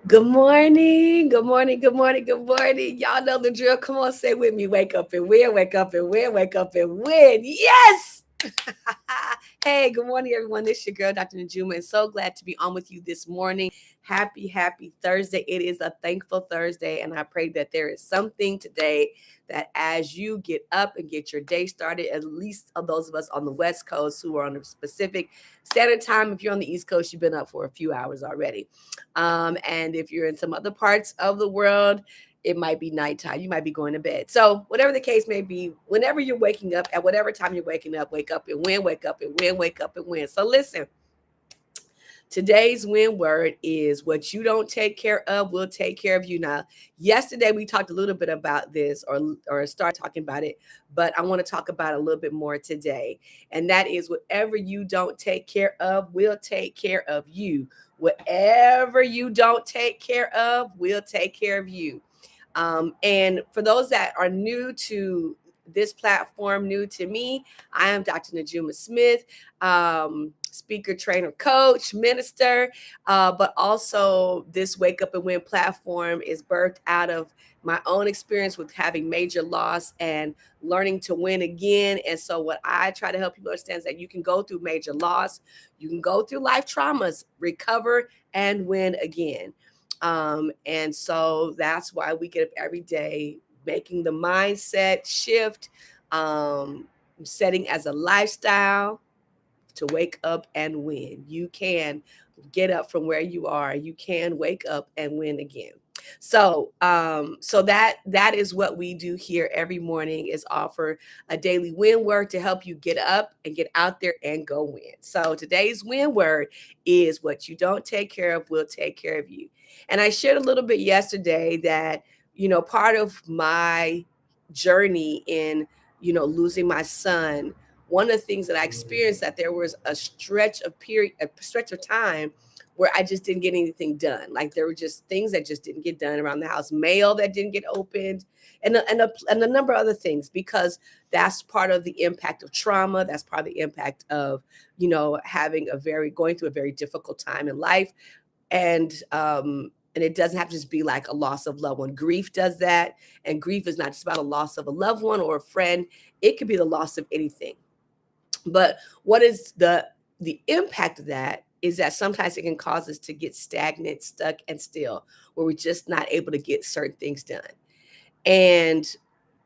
Good morning. Good morning. Good morning. Good morning. Y'all know the drill. Come on, say with me. Wake up and win. Wake up and win. Wake up and win. Yes. Hey, good morning, everyone. This is your girl, Dr. Najuma, and so glad to be on with you this morning. Happy Thursday. It is a thankful Thursday, and I pray that there is something today that as you get up and get your day started, at least of those of us on the West Coast who are on a specific standard time, if you're on the East Coast, you've been up for a few hours already. And if you're in some other parts of the world, it might be nighttime. You might be going to bed. So, whatever the case may be, whenever you're waking up, at whatever time you're waking up, wake up and win, wake up and win, wake up and win. So, listen, today's win word is what you don't take care of will take care of you. Now, yesterday we talked a little bit about this or started talking about it, but I want to talk about it a little bit more today. And that is whatever you don't take care of will take care of you. Whatever you don't take care of will take care of you. And for those that are new to this platform, new to me, I am Dr. Najuma Smith, speaker, trainer, coach, minister. But also, this Wake Up and Win platform is birthed out of my own experience with having major loss and learning to win again. And so, what I try to help people understand is that you can go through major loss, you can go through life traumas, recover, and win again. And so that's why we get up every day making the mindset shift, um, setting as a lifestyle to wake up and win. You can get up from where you are. You can wake up and win again. So that is what we do here every morning is offer a daily win word to help you get up and get out there and go win. So today's win word is what you don't take care of will take care of you. And I shared a little bit yesterday that part of my journey in losing my son, one of the things that I experienced that there was a stretch of time where I just didn't get anything done. Like there were just things that just didn't get done around the house, mail that didn't get opened, and a number of other things because that's part of the impact of trauma. That's part of the impact of having going through a very difficult time in life, and it doesn't have to just be like a loss of loved one. Grief does that, and grief is not just about a loss of a loved one or a friend. It could be the loss of anything. But what is the impact of that is that sometimes it can cause us to get stagnant, stuck, and still, where we're just not able to get certain things done. And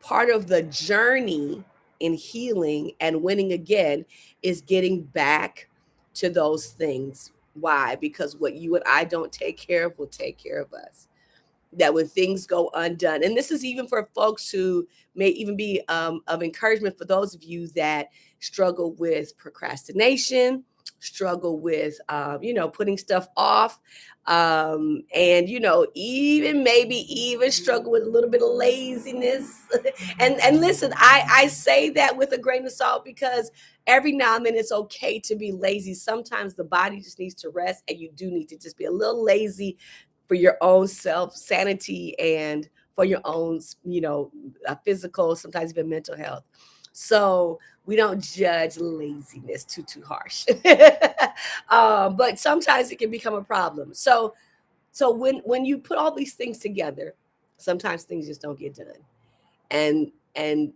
part of the journey in healing and winning again is getting back to those things. Why? Because what you and I don't take care of will take care of us. That when things go undone, and this is even for folks who may even be of encouragement for those of you that struggle with procrastination, struggle with putting stuff off, and even maybe even struggle with a little bit of laziness. And listen, I say that with a grain of salt because every now and then it's okay to be lazy. Sometimes the body just needs to rest, and you do need to just be a little lazy for your own self sanity and for your own, physical, sometimes even mental health. So we don't judge laziness too harsh, but sometimes it can become a problem. So when you put all these things together, sometimes things just don't get done, and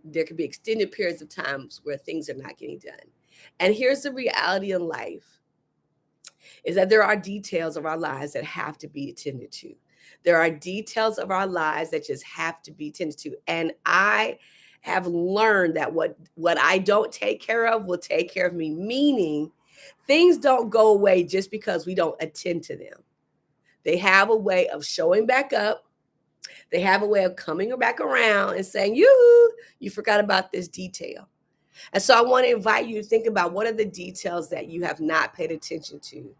there can be extended periods of times where things are not getting done. And here's the reality in life is that there are details of our lives that have to be attended to. There are details of our lives that just have to be attended to. And I have learned that what I don't take care of will take care of me, meaning things don't go away just because we don't attend to them. They have a way of showing back up. They have a way of coming back around and saying, you forgot about this detail. And so I want to invite you to think about what are the details that you have not paid attention to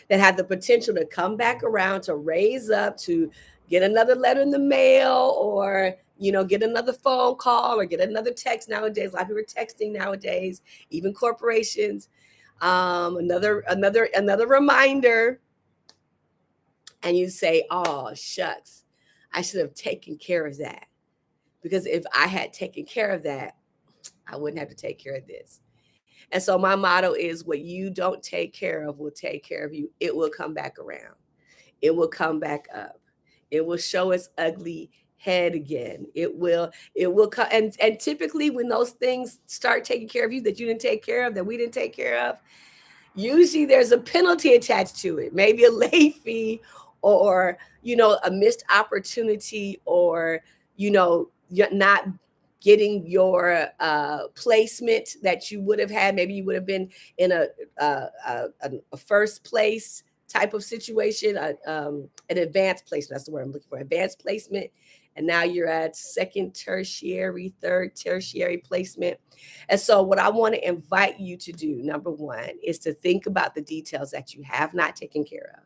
that have the potential to come back around, to raise up, to get another letter in the mail, or get another phone call or get another text nowadays. A lot of people are texting nowadays, even corporations. Another reminder, and you say, "Oh shucks, I should have taken care of that." Because if I had taken care of that, I wouldn't have to take care of this. And so my motto is what you don't take care of will take care of you. It will come back around. it will come back up. It will show its ugly head again. It will come, and typically when those things start taking care of you that you didn't take care of, that we didn't take care of, usually there's a penalty attached to it, maybe a late fee, or a missed opportunity, or you're not getting your placement that you would have had. Maybe you would have been in a first place type of situation, an advanced placement. That's the word I'm looking for, advanced placement. And now you're at second tertiary, third tertiary placement. And so, what I want to invite you to do, number one, is to think about the details that you have not taken care of.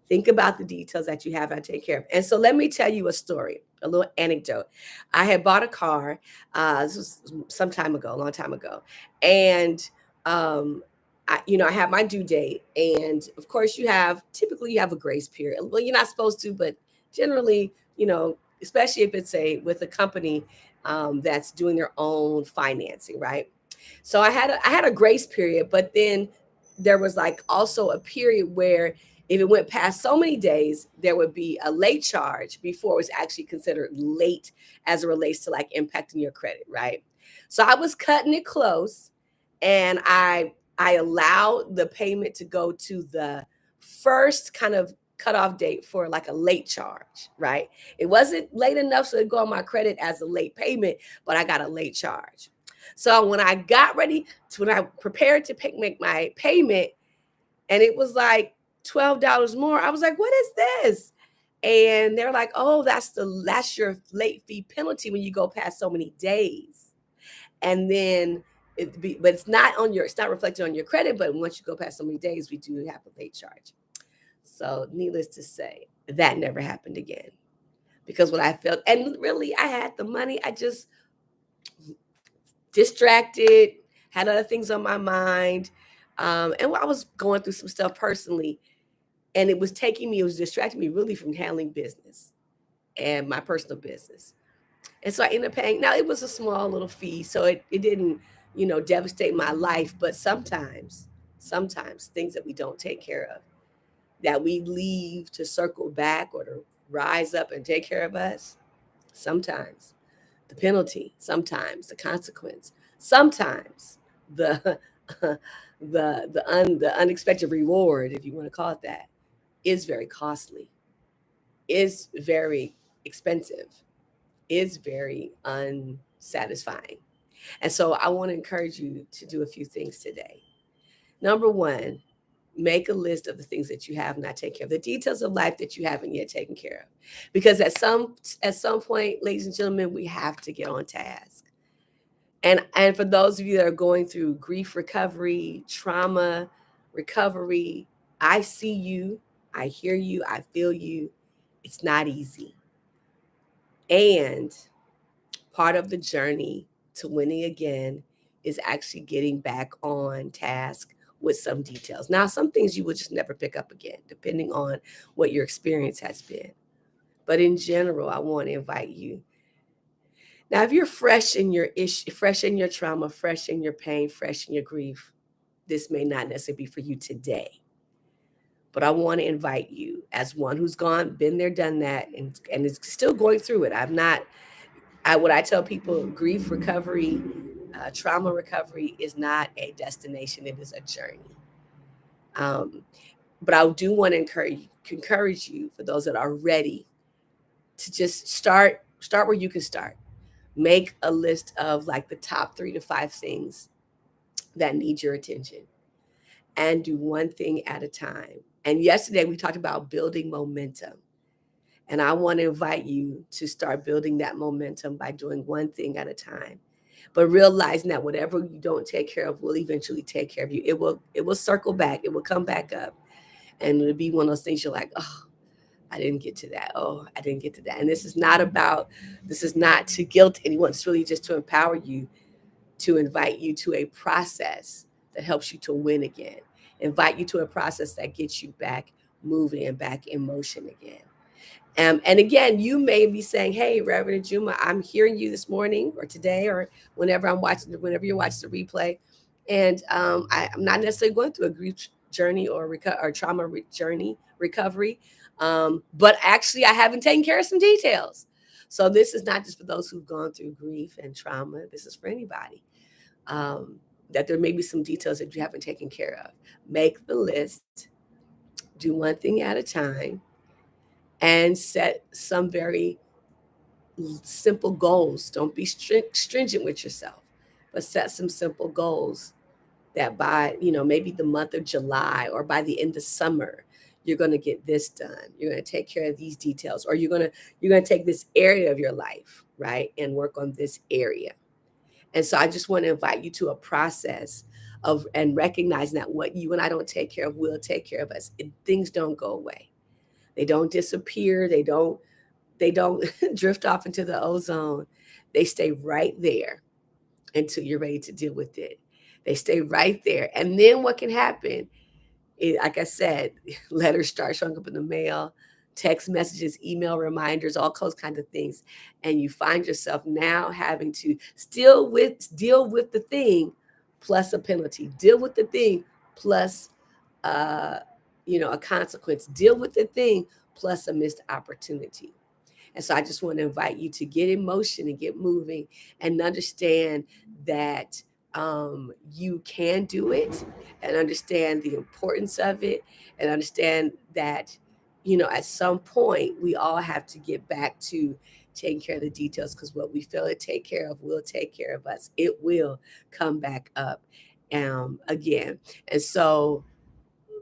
Think about the details that you have not taken care of. And so, let me tell you a story, a little anecdote. I had bought a car. This was some time ago, a long time ago, and I have my due date, and of course, typically you have a grace period. Well, you're not supposed to, but generally, especially if it's with a company that's doing their own financing, right? So I had a grace period, but then there was like also a period where if it went past so many days, there would be a late charge before it was actually considered late as it relates to like impacting your credit, right? So I was cutting it close, and I allowed the payment to go to the first kind of cutoff date for like a late charge, right? It wasn't late enough so it go on my credit as a late payment, but I got a late charge. So when I prepared to make my payment, and it was like $12 more, I was like, what is this? And they're like, oh, that's your late fee penalty when you go past so many days. And then but it's not reflected on your credit, but once you go past so many days, we do have a late charge. So needless to say, that never happened again. Because what I felt, and really I had the money, I just distracted, had other things on my mind. And I was going through some stuff personally, and it was distracting me really from handling business and my personal business. And so I ended up paying. Now it was a small little fee, so it didn't, devastate my life. But sometimes things that we don't take care of, that we leave to circle back or to rise up and take care of us, sometimes the penalty, sometimes the consequence, sometimes the the unexpected reward, if you want to call it that, is very costly, is very expensive, is very unsatisfying. And so I want to encourage you to do a few things today. Number one, make a list of the things that you have not taken care of, the details of life that you haven't yet taken care of. Because at some point, ladies and gentlemen, we have to get on task. And for those of you that are going through grief recovery, trauma recovery, I see you, I hear you, I feel you. It's not easy. And part of the journey to winning again is actually getting back on task with some details. Now, some things you will just never pick up again, depending on what your experience has been. But in general, I want to invite you. Now, if you're fresh in your issue, fresh in your trauma, fresh in your pain, fresh in your grief, this may not necessarily be for you today. But I want to invite you, as one who's been there, done that, and is still going through it. What I tell people, grief recovery, trauma recovery is not a destination; it is a journey. Um, but I do want to encourage you, for those that are ready, to just start where you can start. Make a list of like the top 3 to 5 things that need your attention, and do one thing at a time. And yesterday we talked about building momentum. And I want to invite you to start building that momentum by doing one thing at a time. But realizing that whatever you don't take care of will eventually take care of you. It will circle back. It will come back up. And it'll be one of those things you're like, oh, I didn't get to that. Oh, I didn't get to that. And this is not to guilt anyone. It's really just to empower you, to invite you to a process that helps you to win again. Invite you to a process that gets you back moving and back in motion again. And again, you may be saying, "Hey, Reverend Juma, I'm hearing you this morning or today or whenever you're watching the replay, and I'm not necessarily going through a grief journey or trauma journey recovery, But actually, I haven't taken care of some details. So this is not just for those who've gone through grief and trauma. This is for anybody. Um, that there may be some details that you haven't taken care of. Make the list, do one thing at a time, and set some very simple goals. Don't be stringent with yourself, but set some simple goals that by, maybe the month of July or by the end of summer, you're going to get this done. You're going to take care of these details, or you're going to take this area of your life, right, and work on this area. And so I just want to invite you to a process of and recognizing that what you and I don't take care of will take care of us. Things don't go away. They don't disappear. They don't drift off into the ozone. They stay right there until you're ready to deal with it. They stay right there. And then what can happen? Like I said, letters start showing up in the mail, text messages, email reminders, all those kinds of things. And you find yourself now having to deal with the thing plus a penalty, deal with the thing plus uh, a consequence, deal with the thing plus a missed opportunity. And so I just want to invite you to get in motion and get moving and understand that you can do it, and understand the importance of it, and understand that, at some point we all have to get back to taking care of the details, because what we fail to take care of will take care of us. It will come back up again. And so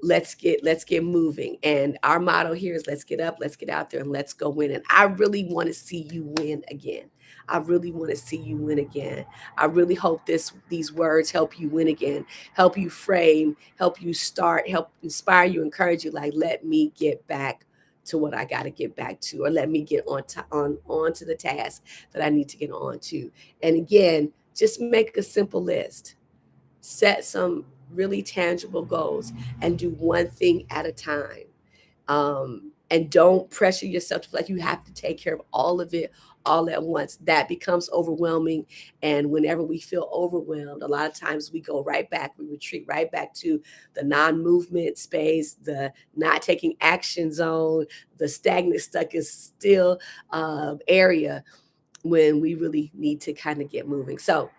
let's get moving. And our motto here is let's get up, let's get out there, and let's go win. And I really want to see you win again. I really want to see you win again. I really hope these words help you win again, help you frame, help you start, help inspire you, encourage you, like, let me get back to what I got to get back to, or let me get on to the task that I need to get on to. And again, just make a simple list. Set some really tangible goals and do one thing at a time. And don't pressure yourself to feel like you have to take care of all of it all at once. That becomes overwhelming. And whenever we feel overwhelmed, a lot of times we go right back, we retreat right back to the non movement space, the not taking action zone, the stagnant, stuck is still area, when we really need to kind of get moving. So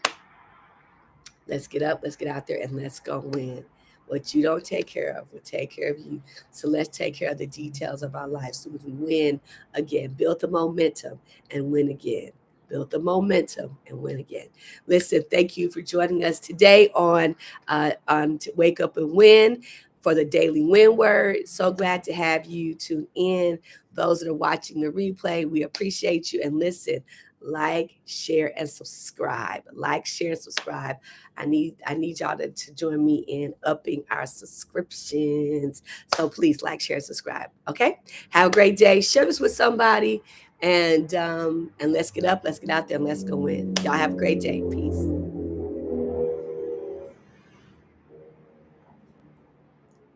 let's get up, let's get out there, and let's go win. What you don't take care of will take care of you. So let's take care of the details of our lives so we can win again. Build the momentum and win again. Build the momentum and win again. Listen, thank you for joining us today on Wake Up and Win for the Daily Win Word. So glad to have you tune in. Those that are watching the replay, we appreciate you. And listen, like, share, and subscribe. Like, share, and subscribe. I need y'all to join me in upping our subscriptions. So please like, share, and subscribe. Okay. Have a great day. Share this with somebody, and let's get up, let's get out there, and let's go win. Y'all have a great day. Peace.